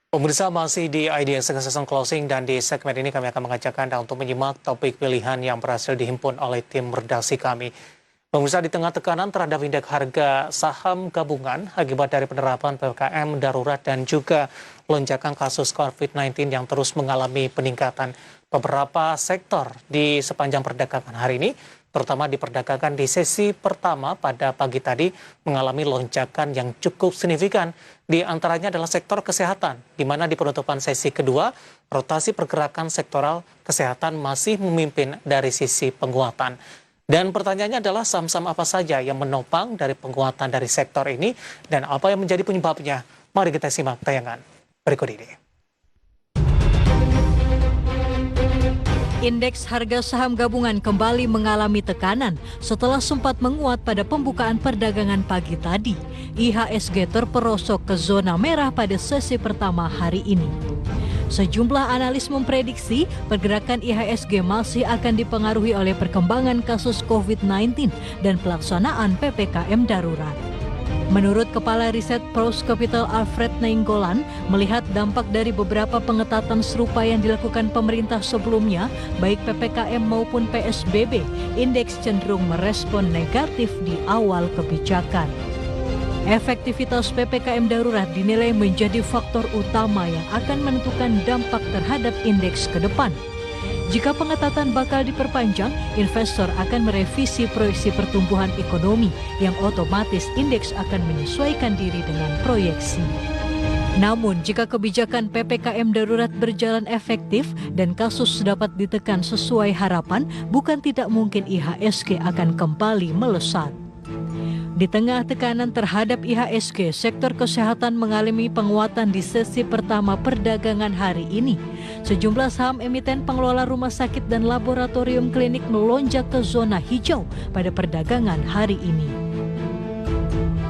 Pemirsa masih di IDX Season Closing dan di segmen ini kami akan mengajak Anda untuk menyimak topik pilihan yang berhasil dihimpun oleh tim redaksi kami. Pemirsa, di tengah tekanan terhadap indeks harga saham gabungan akibat dari penerapan PPKM darurat dan juga lonjakan kasus COVID-19 yang terus mengalami peningkatan, beberapa sektor di sepanjang perdagangan hari ini, terutama di perdagangan di sesi pertama pada pagi tadi, mengalami lonjakan yang cukup signifikan. Di antaranya adalah sektor kesehatan, di mana di penutupan sesi kedua, rotasi pergerakan sektoral kesehatan masih memimpin dari sisi penguatan. Dan pertanyaannya adalah saham-saham apa saja yang menopang dari penguatan dari sektor ini dan apa yang menjadi penyebabnya. Mari kita simak tayangan berikut ini. Indeks harga saham gabungan kembali mengalami tekanan setelah sempat menguat pada pembukaan perdagangan pagi tadi. IHSG terperosok ke zona merah pada sesi pertama hari ini. Sejumlah analis memprediksi pergerakan IHSG masih akan dipengaruhi oleh perkembangan kasus COVID-19 dan pelaksanaan PPKM darurat. Menurut Kepala Riset Pros Capital Alfred Nainggolan, melihat dampak dari beberapa pengetatan serupa yang dilakukan pemerintah sebelumnya, baik PPKM maupun PSBB, indeks cenderung merespon negatif di awal kebijakan. Efektivitas PPKM darurat dinilai menjadi faktor utama yang akan menentukan dampak terhadap indeks ke depan. Jika pengetatan bakal diperpanjang, investor akan merevisi proyeksi pertumbuhan ekonomi yang otomatis indeks akan menyesuaikan diri dengan proyeksi. Namun, jika kebijakan PPKM darurat berjalan efektif dan kasus dapat ditekan sesuai harapan, bukan tidak mungkin IHSG akan kembali melesat. Di tengah tekanan terhadap IHSG, sektor kesehatan mengalami penguatan di sesi pertama perdagangan hari ini. Sejumlah saham emiten pengelola rumah sakit dan laboratorium klinik melonjak ke zona hijau pada perdagangan hari ini.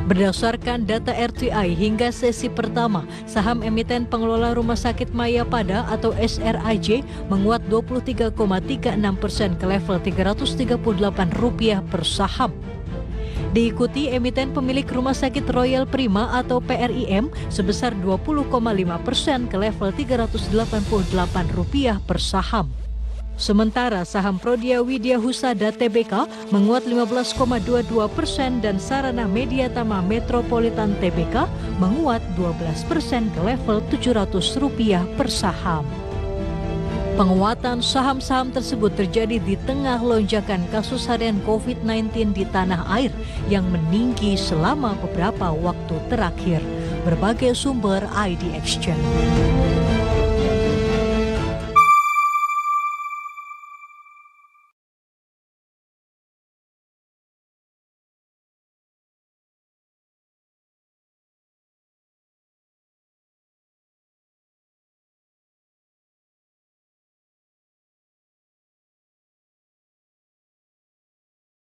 Berdasarkan data RTI hingga sesi pertama, saham emiten pengelola rumah sakit Mayapada atau SRAJ menguat 23,36% ke level Rp338 per saham. Diikuti emiten pemilik rumah sakit Royal Prima atau PRIM sebesar 20,5% ke level Rp388 per saham. Sementara saham Prodia Widya Husada Tbk menguat 15,22% dan Sarana Media Tama Metropolitan Tbk menguat 12% ke level Rp700 per saham. Penguatan saham-saham tersebut terjadi di tengah lonjakan kasus harian COVID-19 di tanah air yang meninggi selama beberapa waktu terakhir. Berbagai sumber IDX Channel.